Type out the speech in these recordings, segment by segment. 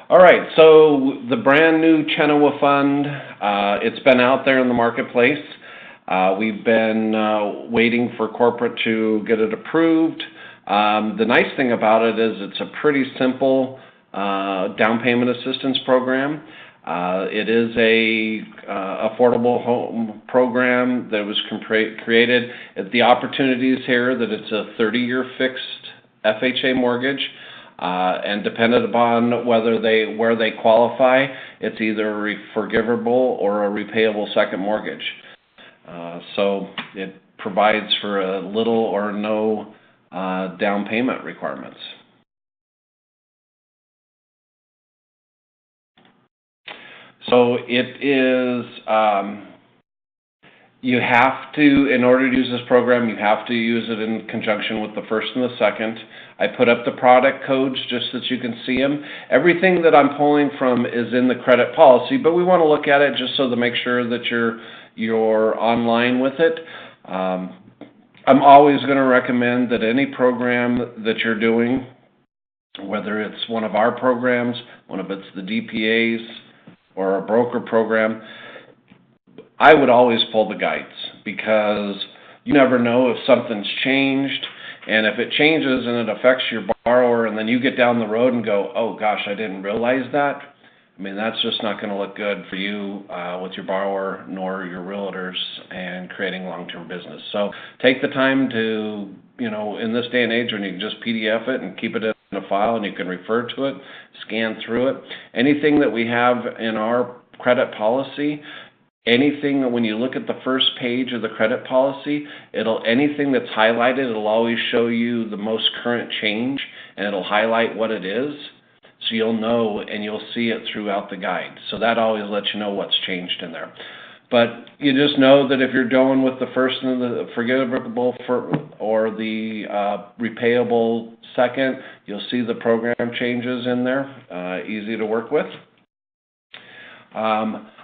All right, so the brand new ChenoaFund, it's been out there in the marketplace. We've been waiting for corporate to get it approved. The nice thing about it is it's a pretty simple down payment assistance program. It is a affordable home program that was created. The opportunities here that it's a 30-year fixed FHA mortgage. And dependent upon where they qualify, it's either a forgivable or a repayable second mortgage. So it provides for a little or no down payment requirements. So it is, you have to, in order to use this program, you have to use it in conjunction with the first and the second. I put up the product codes just so that you can see them. Everything that I'm pulling from is in the credit policy, but we want to look at it just so to make sure that you're online with it. I'm always going to recommend that any program that you're doing, whether it's one of our programs, one of it's the DPAs, or a broker program, I would always pull the guides because you never know if something's changed, and if it changes and it affects your borrower and then you get down the road and go, oh gosh, I didn't realize that. I mean, that's just not going to look good for you with your borrower nor your realtors and creating long-term business. So take the time to, in this day and age when you can just PDF it and keep it in a file and you can refer to it, scan through it. Anything that we have in our credit policy, anything, when you look at the first page of the credit policy, anything that's highlighted, it'll always show you the most current change, and it'll highlight what it is, so you'll know and you'll see it throughout the guide. So that always lets you know what's changed in there. But you just know that if you're going with the first and the forgivable or the repayable second, you'll see the program changes in there, easy to work with.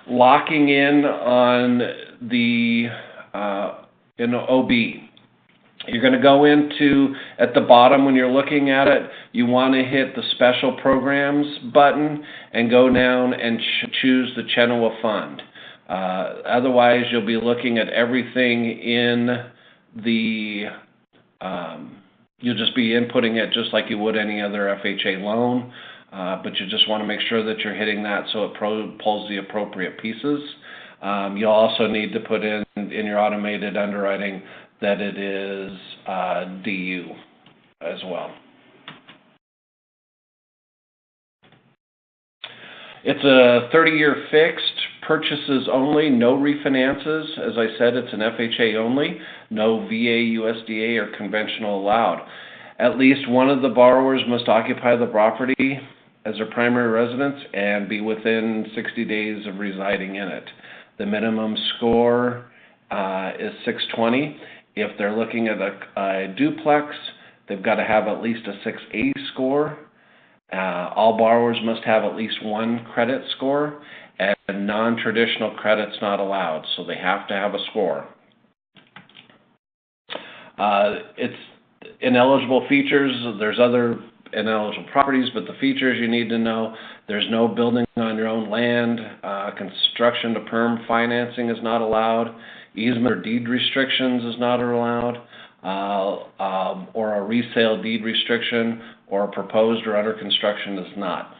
Locking in on the OB. You're going to go into, at the bottom when you're looking at it, you want to hit the special programs button and go down and choose the ChenoaFund. Otherwise, you'll be looking at everything in the, you'll just be inputting it just like you would any other FHA loan. But you just want to make sure that you're hitting that so it pulls the appropriate pieces. You'll also need to put in your automated underwriting that it is DU as well. It's a 30-year fixed, purchases only, no refinances. As I said, it's an FHA only, no VA, USDA, or conventional allowed. At least one of the borrowers must occupy the property as their primary residence and be within 60 days of residing in it. The minimum score is 620. If they're looking at a duplex, they've got to have at least a 680 score. All borrowers must have at least one credit score, and non-traditional credit's not allowed, so they have to have a score. It's ineligible features. There's other ineligible properties, but the features you need to know: there's no building on your own land, construction to perm financing is not allowed, easement or deed restrictions is not allowed, or a resale deed restriction or proposed or under construction is not.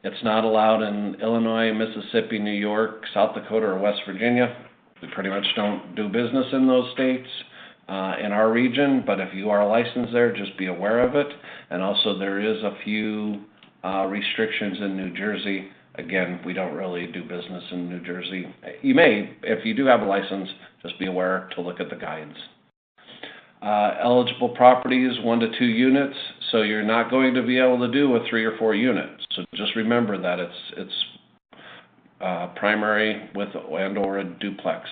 It's not allowed in Illinois, Mississippi, New York, South Dakota, or West Virginia. We pretty much don't do business in those states. In our region, but if you are licensed there, just be aware of it. And also there is a few restrictions in New Jersey. Again, we don't really do business in New Jersey. You may, if you do have a license, just be aware to look at the guides. Eligible properties, 1 to 2 units, so you're not going to be able to do a 3 or 4 unit. So just remember that it's primary with and or a duplex.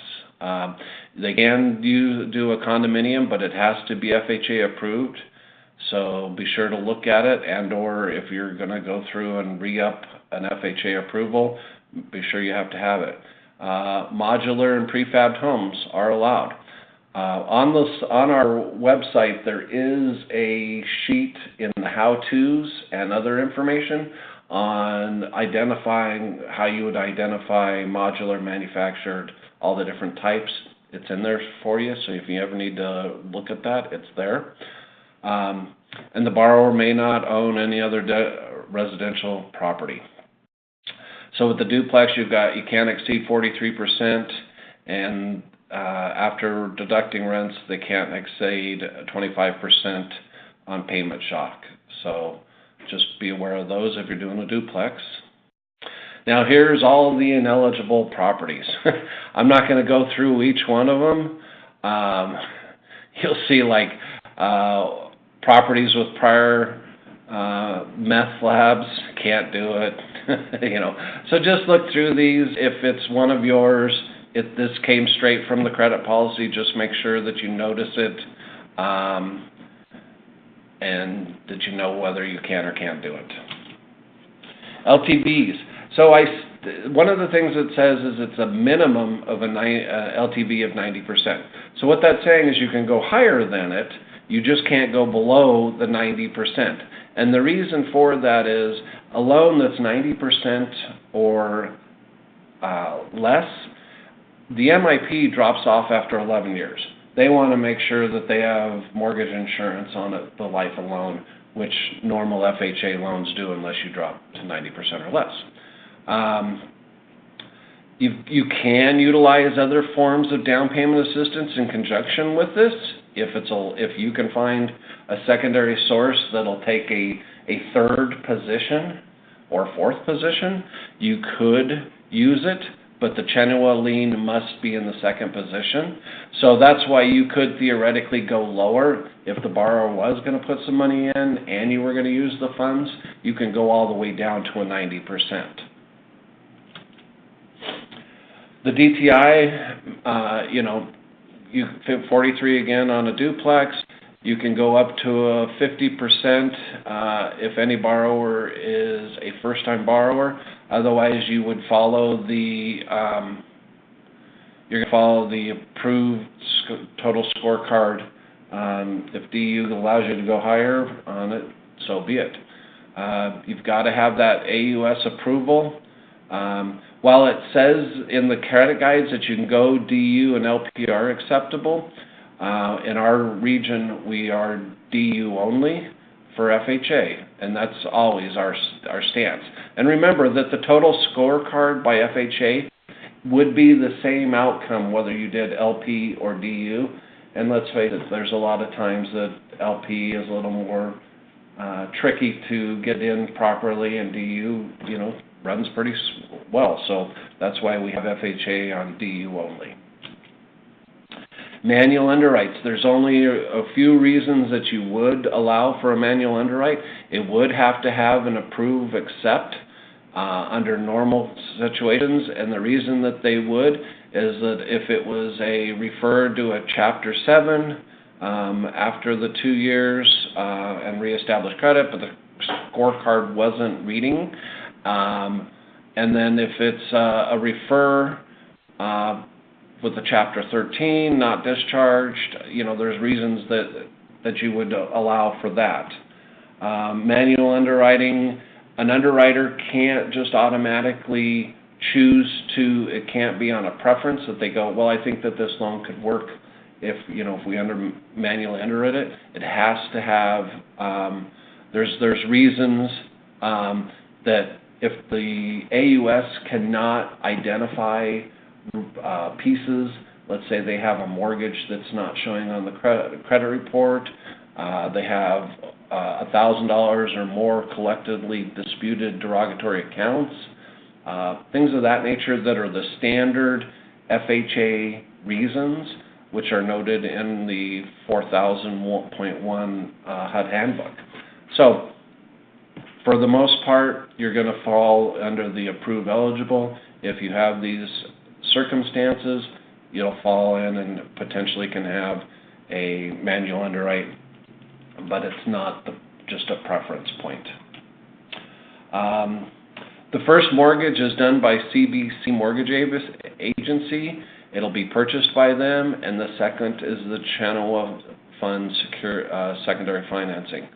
They can do a condominium, but it has to be FHA approved. So be sure to look at it, and or if you're going to go through and re-up an FHA approval, be sure you have to have it. Modular and prefabbed homes are allowed. On our website, there is a sheet in the how-tos and other information on identifying how you would identify modular, manufactured, all the different types. It's in there for you, so if you ever need to look at that, it's there. And the borrower may not own any other residential property. So with the duplex, you can't exceed 43%, and after deducting rents, they can't exceed 25% on payment shock. So just be aware of those if you're doing a duplex. Now here's all the ineligible properties. I'm not going to go through each one of them. You'll see like properties with prior meth labs, can't do it. So just look through these. If it's one of yours, if this came straight from the credit policy, just make sure that you notice it and that you know whether you can or can't do it. LTVs. So one of the things it says is it's a minimum of an LTV of 90%. So what that's saying is you can go higher than it, you just can't go below the 90%. And the reason for that is a loan that's 90% or less, the MIP drops off after 11 years. They want to make sure that they have mortgage insurance on it, the life of loan, which normal FHA loans do unless you drop to 90% or less. You can utilize other forms of down payment assistance in conjunction with this. If you can find a secondary source that'll take a third position or fourth position, you could use it, but the Chenoa lien must be in the second position. So that's why you could theoretically go lower. If the borrower was going to put some money in and you were going to use the funds, you can go all the way down to a 90%. The DTI, you fit 43 again on a duplex. You can go up to a 50% if any borrower is a first-time borrower. Otherwise, you would follow the approved total scorecard. If DU allows you to go higher on it, so be it. You've got to have that AUS approval. While it says in the credit guides that you can go DU and LPR acceptable, in our region we are DU only for FHA, and that's always our stance. And remember that the total scorecard by FHA would be the same outcome whether you did LP or DU. And let's face it, there's a lot of times that LP is a little more tricky to get in properly, and DU, runs pretty well. So that's why we have FHA on DU only. Manual underwrites. There's only a few reasons that you would allow for a manual underwrite. It would have to have an approve accept under normal situations, and the reason that they would is that if it was referred to a Chapter 7 after the 2 years and reestablished credit, but the scorecard wasn't reading, and then if it's a refer with a Chapter 13, not discharged, there's reasons that you would allow for that. Manual underwriting, an underwriter can't just automatically choose to, it can't be on a preference that they go, well, I think that this loan could work if we manually underwrite it. It has to have, there's reasons that if the AUS cannot identify pieces, let's say they have a mortgage that's not showing on the credit report, they have $1,000 or more collectively disputed derogatory accounts, things of that nature that are the standard FHA reasons, which are noted in the 4000.1 HUD handbook. So for the most part, you're going to fall under the approved eligible. If you have these circumstances, you'll fall in and potentially can have a manual underwrite, but it's not just a preference point. The first mortgage is done by CBC Mortgage Agency. It'll be purchased by them, and the second is the ChenoaFund secondary financing.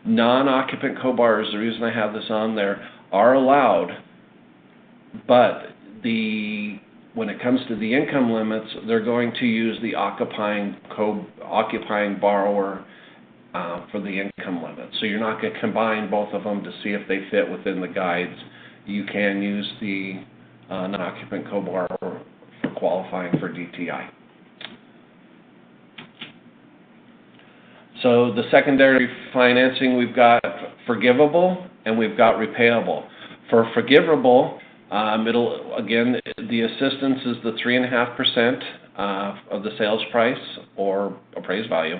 Non-occupant co-borrowers, the reason I have this on there, are allowed, but when it comes to the income limits, they're going to use the occupying borrower for the income limit. So you're not going to combine both of them to see if they fit within the guides. You can use the non-occupant co-borrower for qualifying for DTI. So the secondary financing, we've got forgivable and we've got repayable. For forgivable, the assistance is the 3.5% of the sales price or appraised value.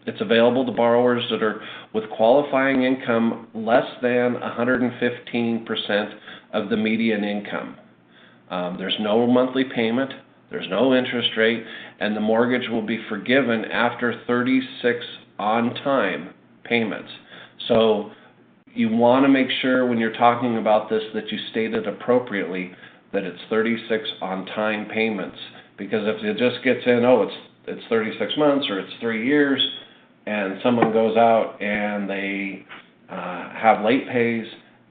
It's available to borrowers that are with qualifying income less than 115% of the median income. There's no monthly payment, there's no interest rate, and the mortgage will be forgiven after 36 on-time payments. So you want to make sure when you're talking about this that you state it appropriately, that it's 36 on-time payments. Because if it just gets in, it's 36 months or it's 3 years, and someone goes out and they have late pays,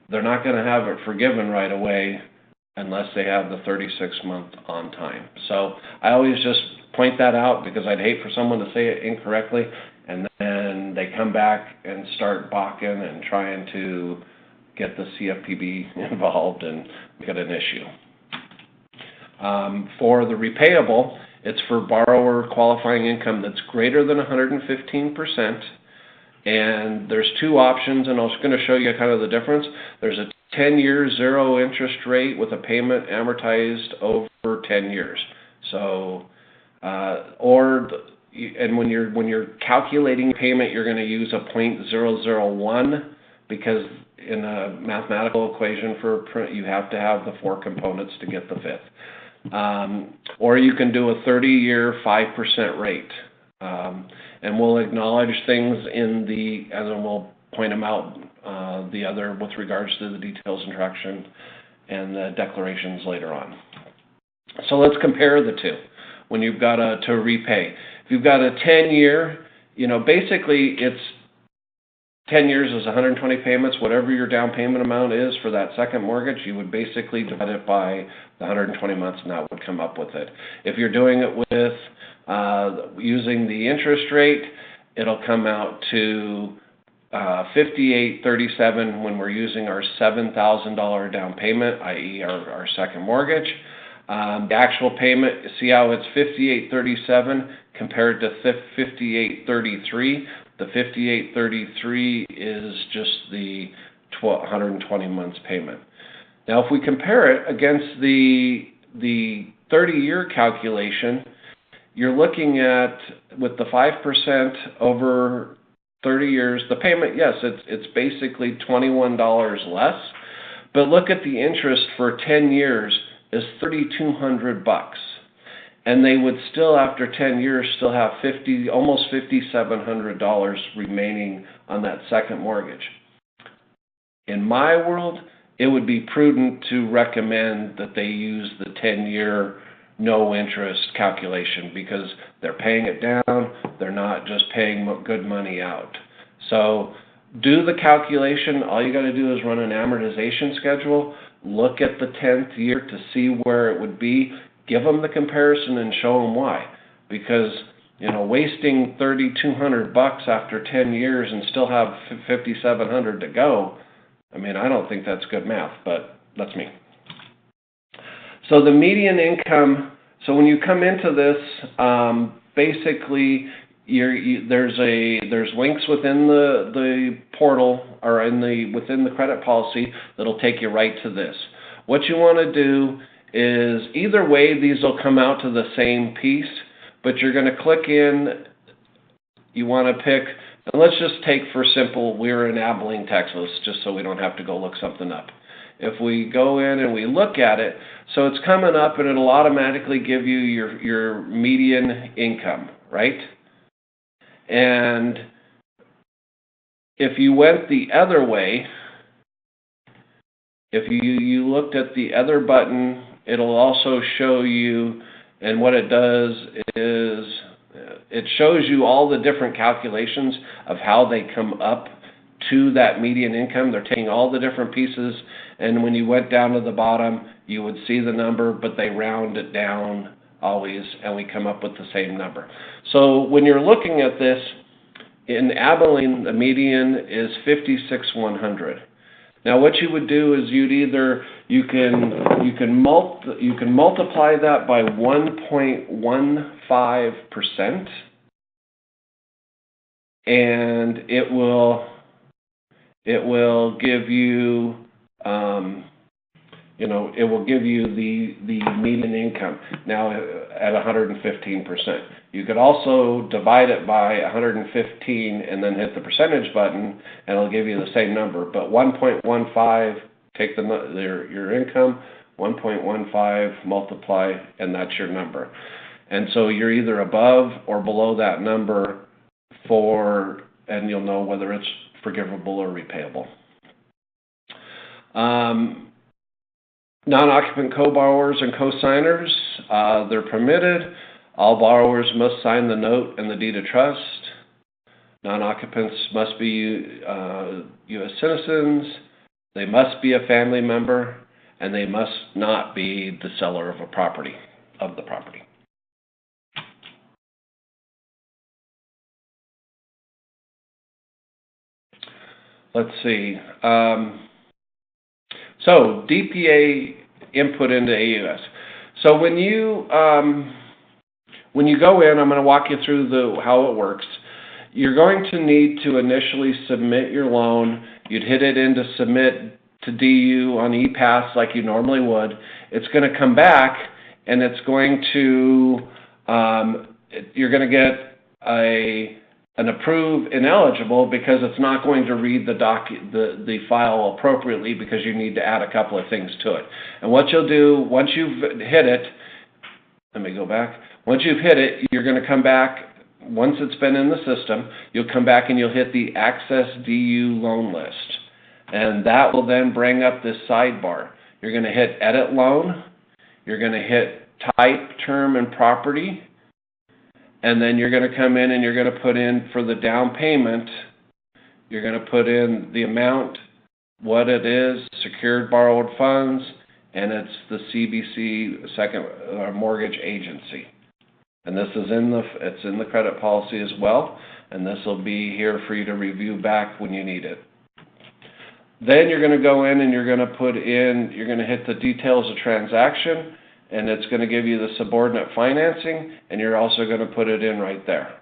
they're not going to have it forgiven right away unless they have the 36-month on time. So I always just point that out because I'd hate for someone to say it incorrectly and then they come back and start balking and trying to get the CFPB involved and get an issue. For the repayable, it's for borrower qualifying income that's greater than 115%. And there's two options, and I was going to show you kind of the difference. There's a 10-year zero interest rate with a payment amortized over 10 years. So, and when you're calculating payment, you're going to use a 0.001 because in a mathematical equation for a print, you have to have the 4 components to get the fifth. Or you can do a 30-year 5% rate. And we'll acknowledge things and then we'll point them out the other with regards to the details introduction and the declarations later on. So let's compare the two when you've got to repay. If you've got a 10-year, basically it's 10 years is 120 payments. Whatever your down payment amount is for that second mortgage, you would basically divide it by the 120 months, and that would come up with it. If you're doing it with using the interest rate, it'll come out to $58.37 when we're using our $7,000 down payment, i.e. our second mortgage. The actual payment, see how it's $58.37 compared to $58.33. The $58.33 is just the 120 months payment. Now, if we compare it against the 30-year calculation, you're looking at, with the 5% over 30 years, the payment, yes, it's basically $21 less, but look at the interest for 10 years is $3,200, and they would still, after 10 years, still have almost $5,700 remaining on that second mortgage. In my world, it would be prudent to recommend that they use the 10-year no interest calculation because they're paying it down, they're not just paying good money out. So do the calculation. All you got to do is run an amortization schedule, look at the 10th year to see where it would be, give them the comparison and show them why. Because, wasting $3,200 after 10 years and still have $5,700 to go, I don't think that's good math, but that's me. So the median income, so when you come into this, basically there's links within the portal or within the credit policy that'll take you right to this. What you want to do is either way these will come out to the same piece, but you're going to click in, you want to pick, and let's just take for simple, we're in Abilene, Texas, just so we don't have to go look something up. If we go in and we look at it, so it's coming up and it'll automatically give you your median income, right? And if you went the other way, if you looked at the other button, it'll also show you, and what it does is it it shows you all the different calculations of how they come up to that median income. They're taking all the different pieces, and when you went down to the bottom, you would see the number, but they round it down always, and we come up with the same number. So when you're looking at this, in Abilene, the median is 56,100. Now, what you would do is you can multiply that by 1.15%, and it will give you it will give you the median income now at 115%. You could also divide it by 115 and then hit the percentage button, and it'll give you the same number. But 1.15, take your income, 1.15 multiply, and that's your number. And so you're either above or below that number and you'll know whether it's forgivable or repayable. Non-occupant co-borrowers and co-signers, they're permitted. All borrowers must sign the note and the deed of trust. Non-occupants must be U.S. citizens. They must be a family member, and they must not be the seller of the property. Let's see. So DPA input into AUS. So when you go in, I'm going to walk you through how it works. You're going to need to initially submit your loan. You'd hit it into submit to DU on ePass like you normally would. It's going to come back, and it's going to you're going to get an approve ineligible because it's not going to read the file appropriately because you need to add a couple of things to it. And what you'll do once you've hit it, let me go back. Once you've hit it, you're going to come back. Once it's been in the system, you'll come back and you'll hit the Access DU Loan List. And that will then bring up this sidebar. You're going to hit Edit Loan. You're going to hit Type, Term, and Property. And then you're going to come in and you're going to put in for the down payment, you're going to put in the amount, what it is, secured borrowed funds, and it's the CBC second mortgage agency. And this is it's in the credit policy as well, and this will be here for you to review back when you need it. Then you're going to go in and you're going to hit the details of transaction, and it's going to give you the subordinate financing, and you're also going to put it in right there.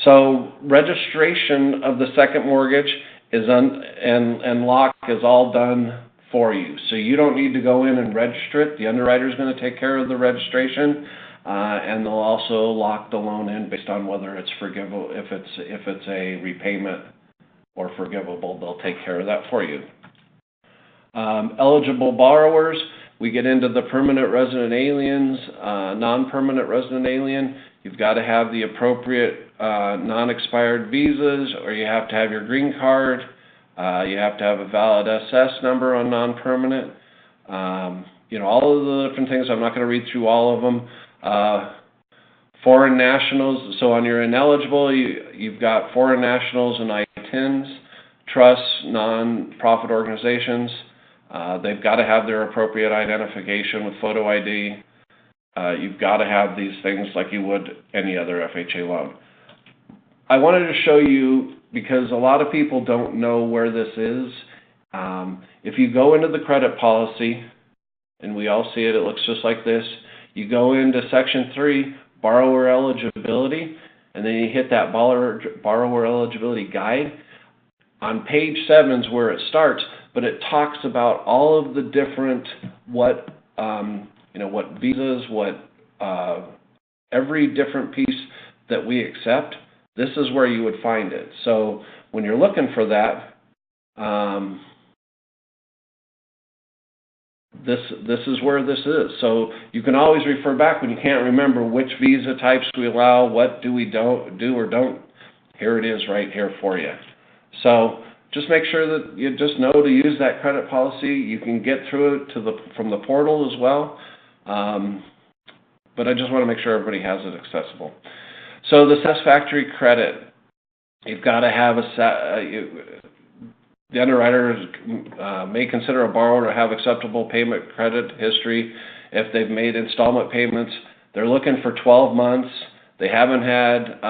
So registration of the second mortgage and lock is all done for you. So you don't need to go in and register it. The underwriter is going to take care of the registration, and they'll also lock the loan in based on whether it's forgivable. If it's a repayment or forgivable, they'll take care of that for you. Eligible borrowers, we get into the permanent resident aliens, non-permanent resident alien. You've got to have the appropriate non-expired visas, or you have to have your green card. You have to have a valid SS number on non-permanent. All of the different things. I'm not going to read through all of them. Foreign nationals. So on your ineligible, you've got foreign nationals and I-10s, trusts, non-profit organizations. They've got to have their appropriate identification with photo ID. You've got to have these things like you would any other FHA loan. I wanted to show you, because a lot of people don't know where this is. If you go into the credit policy, and we all see it, it looks just like this. You go into Section 3, Borrower Eligibility, and then you hit that Borrower Eligibility Guide. On page 7 is where it starts, but it talks about all of the different what visas, every different piece that we accept. This is where you would find it. So when you're looking for that, this is where this is. So you can always refer back when you can't remember which visa types we allow, what do we don't do or don't. Here it is right here for you. So just make sure that you just know to use that credit policy. You can get through it from the portal as well. but I just want to make sure everybody has it accessible. So the satisfactory credit, you've got to have the underwriter may consider a borrower to have acceptable payment credit history if they've made installment payments. They're looking for 12 months. They haven't had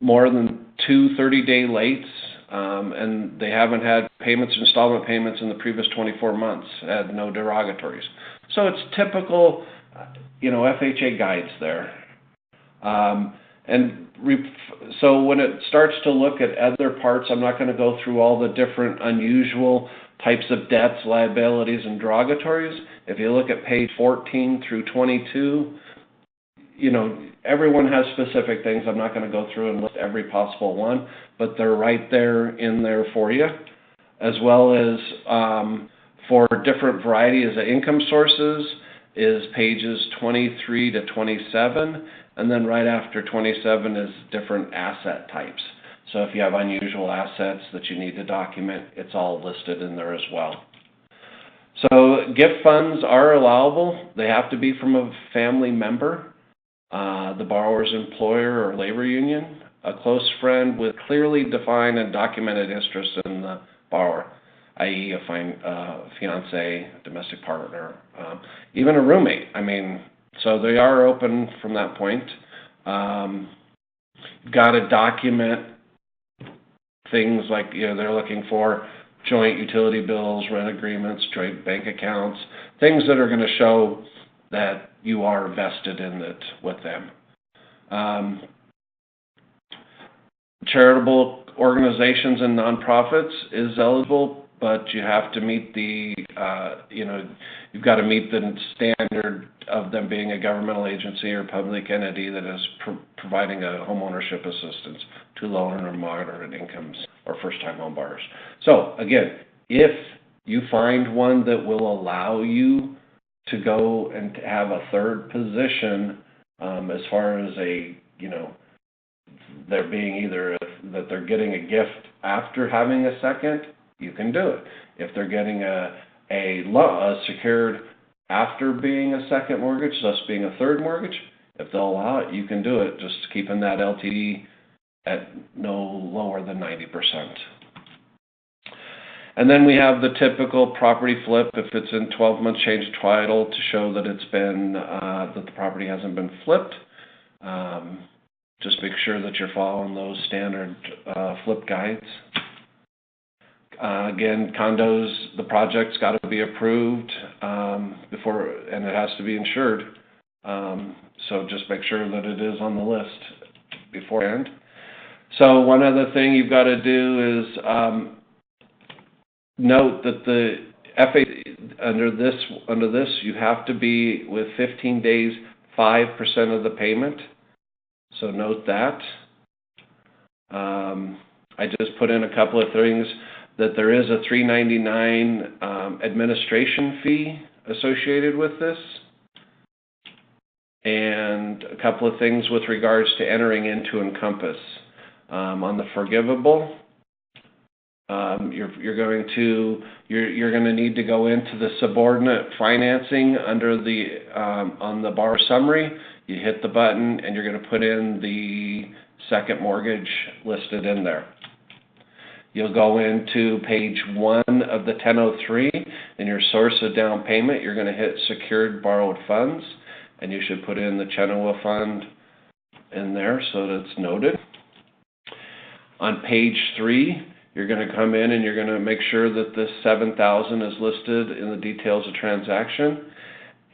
more than 2 30-day lates, and they haven't had installment payments in the previous 24 months, had no derogatories. So it's typical, FHA guides there. So when it starts to look at other parts, I'm not going to go through all the different unusual types of debts, liabilities, and derogatories. If you look at page 14 through 22, everyone has specific things. I'm not going to go through and list every possible one, but they're right there in there for you, as well as for different varieties of income sources is pages 23 to 27, and then right after 27 is different asset types. So if you have unusual assets that you need to document, it's all listed in there as well. So gift funds are allowable. They have to be from a family member, the borrower's employer or labor union, a close friend with clearly defined and documented interest in the borrower, i.e. a fiance, domestic partner, even a roommate. So they are open from that point. You've got to document things like, they're looking for joint utility bills, rent agreements, joint bank accounts, things that are going to show that you are vested in it with them. Charitable organizations and nonprofits is eligible, but you have to meet you've got to meet the standard of them being a governmental agency or public entity that is providing a homeownership assistance to low or moderate incomes or first-time home buyers. So again, if you find one that will allow you to go and have a third position, as far as they're being either that they're getting a gift after having a second, you can do it. If they're getting a secured after being a second mortgage, thus being a third mortgage, if they'll allow it, you can do it, just keeping that LTV at no lower than 90%. And then we have the typical property flip if it's in 12 months change of title to show that it's been that the property hasn't been flipped. Just make sure that you're following those standard flip guides. Again, condos, the project's got to be approved before, and it has to be insured. So just make sure that it is on the list beforehand. So one other thing you've got to do is note that the FA under this you have to be with 15 days 5% of the payment. So note that. I just put in a couple of things that there is a $3.99 administration fee associated with this, and a couple of things with regards to entering into Encompass. On the forgivable, you're going to need to go into the subordinate financing under the on the borrower summary. You hit the button and you're going to put in the second mortgage listed in there. You'll go into page 1 of the 1003 and your source of down payment. You're going to hit secured borrowed funds, and you should put in the ChenoaFund in there so that it's noted. On page 3, you're going to come in and you're going to make sure that this $7,000 is listed in the details of transaction.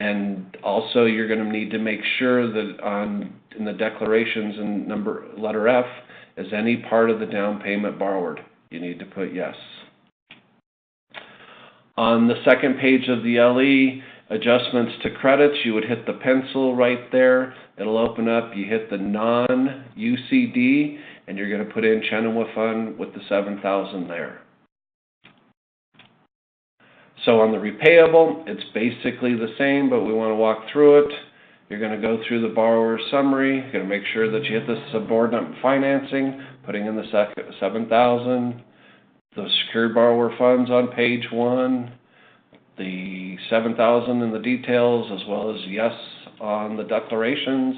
And also you're going to need to make sure that in the declarations in letter F is any part of the down payment borrowed. You need to put yes. On the second page of the LE, adjustments to credits, you would hit the pencil right there. It'll open up. You hit the non-UCD, and you're going to put in ChenoaFund with the $7,000 there. So on the repayable, it's basically the same, but we want to walk through it. You're going to go through the borrower summary. You're going to make sure that you hit the subordinate financing, putting in the $7,000, the secured borrower funds on page 1, the 7,000 in the details, as well as yes on the declarations.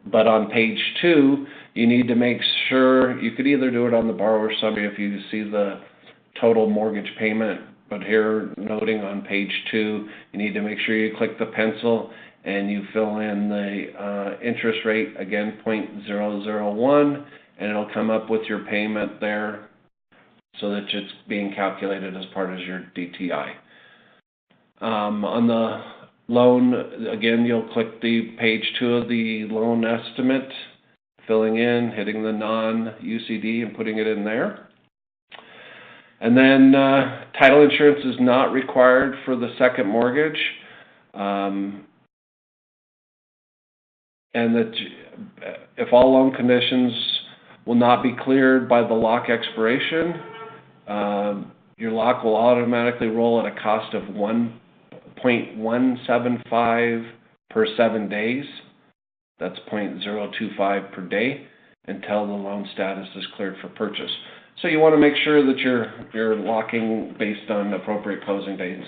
But on page 2, you need to make sure, you could either do it on the borrower summary if you see the total mortgage payment, but here noting on page 2, you need to make sure you click the pencil and you fill in the interest rate, again 0.001, and it'll come up with your payment there so that it's being calculated as part of your DTI. On the loan, again, you'll click the page 2 of the loan estimate, filling in, hitting the non-UCD and putting it in there. And then title insurance is not required for the second mortgage. And that if all loan conditions will not be cleared by the lock expiration, your lock will automatically roll at a cost of 1.175 per 7 days. That's 0.025 per day until the loan status is cleared for purchase. So you want to make sure that you're locking based on appropriate closing dates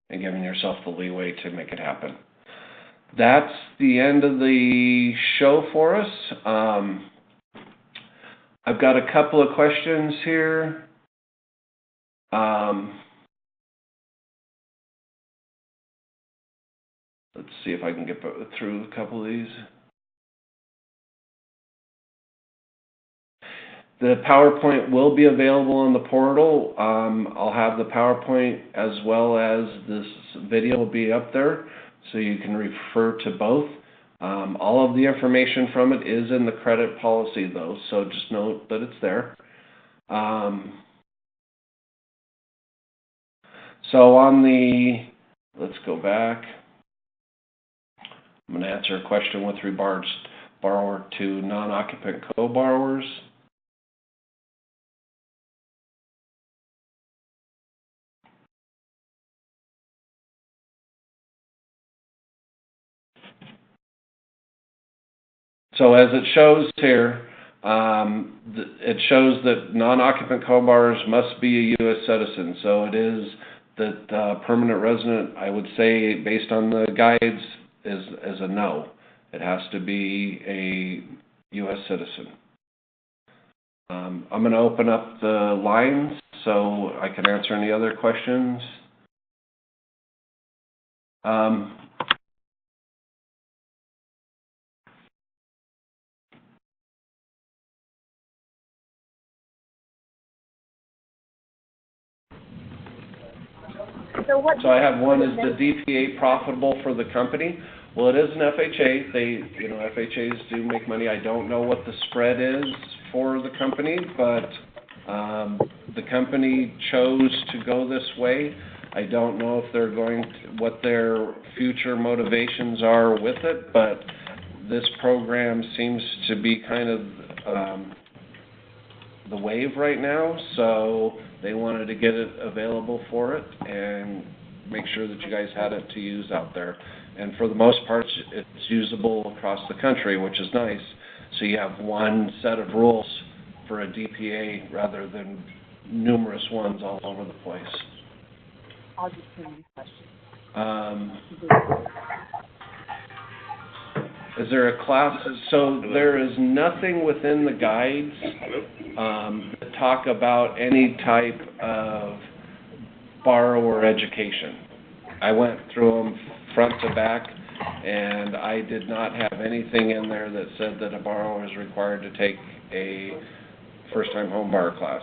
and giving yourself the leeway to make it happen. That's the end of the show for us. I've got a couple of questions here. Let's see if I can get through a couple of these. The PowerPoint will be available on the portal. I'll have the PowerPoint as well as this video will be up there, so you can refer to both. All of the information from it is in the credit policy, though, so just note that it's there. So on the, let's go back. I'm going to answer a question with regards borrower to non-occupant co-borrowers. So as it shows here, it shows that non-occupant co-borrowers must be a U.S. citizen. So it is that permanent resident, I would say, based on the guides, is a no. It has to be a U.S. citizen. I'm going to open up the lines so I can answer any other questions. So I have one, is the DPA profitable for the company? Well, it is an FHA. FHAs do make money. I don't know what the spread is for the company, but the company chose to go this way. I don't know if they're going to, what their future motivations are with it, but this program seems to be kind of the wave right now, so they wanted to get it available for it and make sure that you guys had it to use out there. And for the most part, it's usable across the country, which is nice. So you have one set of rules for a DPA rather than numerous ones all over the place. I'll just send you questions. Is there a class? So there is nothing within the guides that talk about any type of borrower education. I went through them front to back, and I did not have anything in there that said that a borrower is required to take a first-time home buyer class.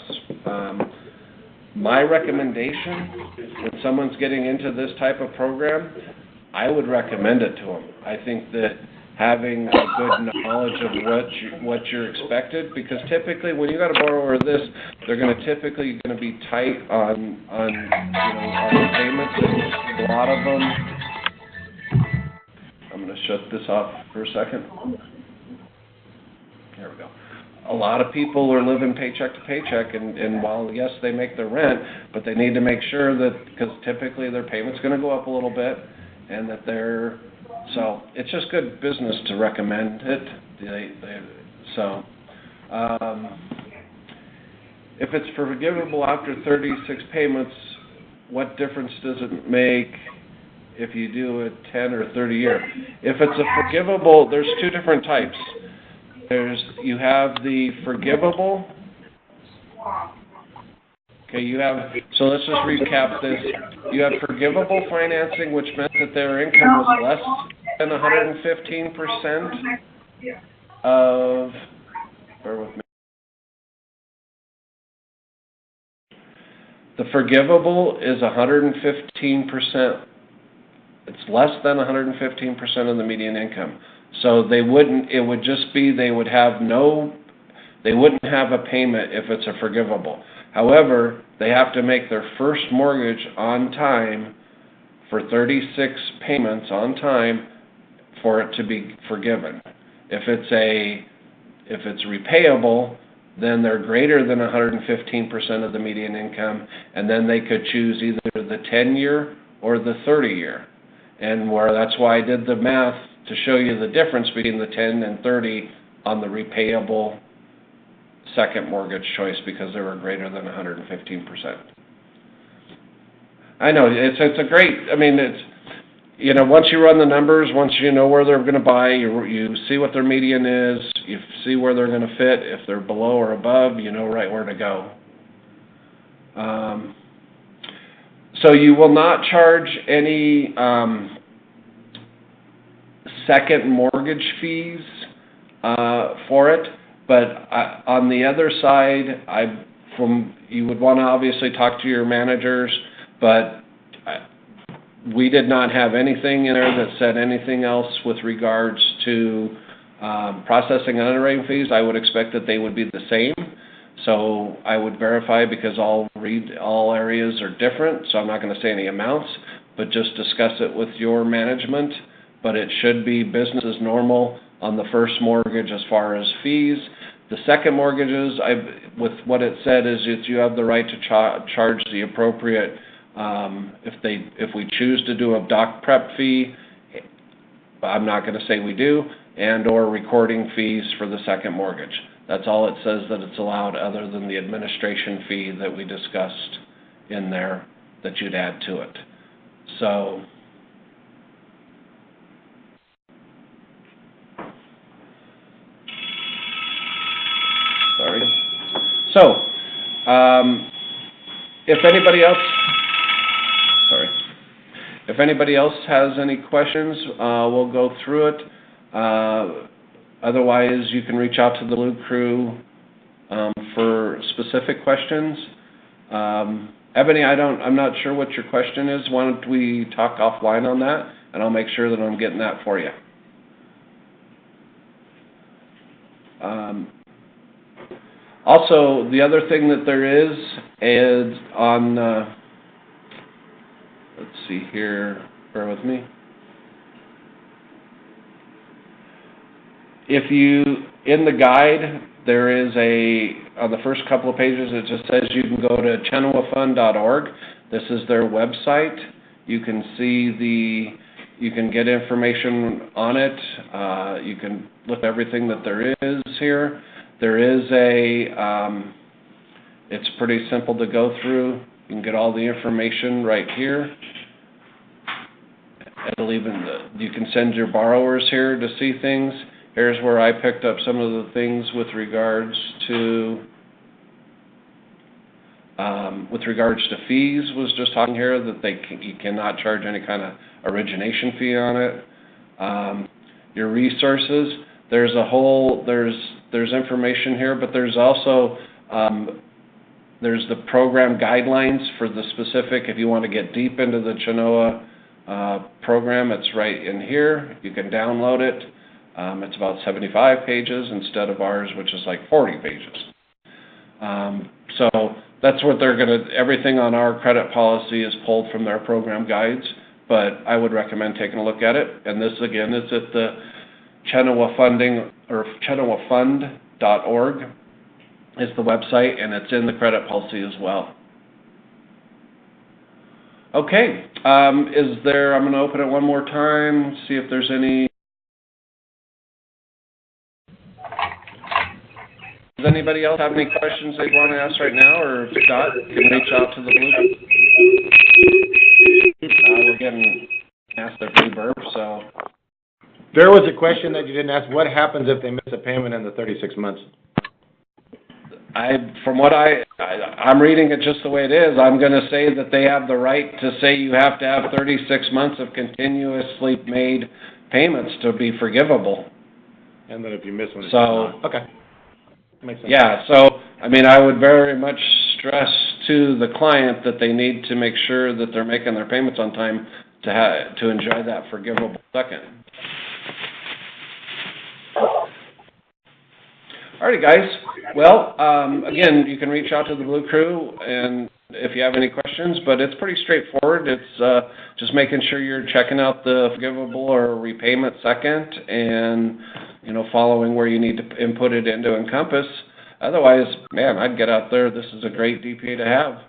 My recommendation, when someone's getting into this type of program, I would recommend it to them. I think that having a good knowledge of what you're expected, because typically when you got a borrower this, they're going to typically be tight on the payments, and a lot of them. I'm going to shut this off for a second. There we go. A lot of people are living paycheck to paycheck, and while, yes, they make their rent, but they need to make sure that, because typically their payment's going to go up a little bit, and that they're, so it's just good business to recommend it. If it's forgivable after 36 payments, what difference does it make if you do a 10 or 30 year? If it's a forgivable, there's two different types. You have the forgivable. Okay, so let's just recap this. You have forgivable financing, which meant that their income was less than 115% of, bear with me. The forgivable is 115%. It's less than 115% of the median income. So it would just be, they wouldn't have a payment if it's a forgivable. However, they have to make their first mortgage on time for 36 payments on time for it to be forgiven. If it's repayable, then they're greater than 115% of the median income, and then they could choose either the 10-year or the 30-year. And that's why I did the math to show you the difference between the 10 and 30 on the repayable second mortgage choice, because they were greater than 115%. I know, it's a great, I mean, it's, once you run the numbers, once you know where they're going to buy, you see what their median is, you see where they're going to fit. If they're below or above, you know right where to go. So you will not charge any second mortgage fees for it, but on the other side, you would want to obviously talk to your managers, but we did not have anything in there that said anything else with regards to processing and underwriting fees. I would expect that they would be the same. So I would verify, because all areas are different, so I'm not going to say any amounts, but just discuss it with your management. But it should be business as normal on the first mortgage as far as fees. The second mortgages, with what it said, is that you have the right to charge the appropriate, if we choose to do a doc prep fee, I'm not going to say we do, and or recording fees for the second mortgage. That's all it says that it's allowed, other than the administration fee that we discussed in there that you'd add to it. So, sorry. So, if anybody else has any questions, we'll go through it. Otherwise, you can reach out to the Blue Crew for specific questions. Ebony, I'm not sure what your question is. Why don't we talk offline on that, and I'll make sure that I'm getting that for you. Also, the other thing that there is on, let's see here, bear with me. If in the guide, there is on the first couple of pages, it just says you can go to ChenoaFund.org. This is their website. You can you can get information on it. You can look at everything that there is here. There is it's pretty simple to go through. You can get all the information right here. You can send your borrowers here to see things. Here's where I picked up some of the things with regards to fees. Was just talking here that you cannot charge any kind of origination fee on it. Your resources, there's information here, but there's also there's the program guidelines for the specific. If you want to get deep into the Chenoa program, it's right in here. You can download it. It's about 75 pages instead of ours, which is like 40 pages. So that's what everything on our credit policy is pulled from their program guides, but I would recommend taking a look at it. And this, again, is at the ChenoaFund.org is the website, and it's in the credit policy as well. Okay, I'm going to open it one more time, see if there's any. Does anybody else have any questions they want to ask right now, or if not, you can reach out to the Blue. We're getting asked a reverb, so. There was a question that you didn't ask. What happens if they miss a payment in the 36 months? I'm reading it just the way it is. I'm going to say that they have the right to say you have to have 36 months of continuously made payments to be forgivable. And then if you miss one, it's So, not. Okay. Makes sense. Yeah, so, I mean, I would very much stress to the client that they need to make sure that they're making their payments on time to enjoy that forgivable second. Alrighty, guys. Well, again, you can reach out to the Blue Crew and if you have any questions, but it's pretty straightforward. It's just making sure you're checking out the forgivable or repayment second and, you know, following where you need to input it into Encompass. Otherwise, man, I'd get out there. This is a great DPA to have.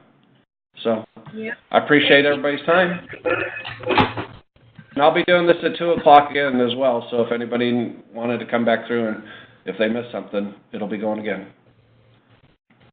So, yeah. I appreciate everybody's time. And I'll be doing this at 2 o'clock again as well, so if anybody wanted to come back through and if they missed something, it'll be going again.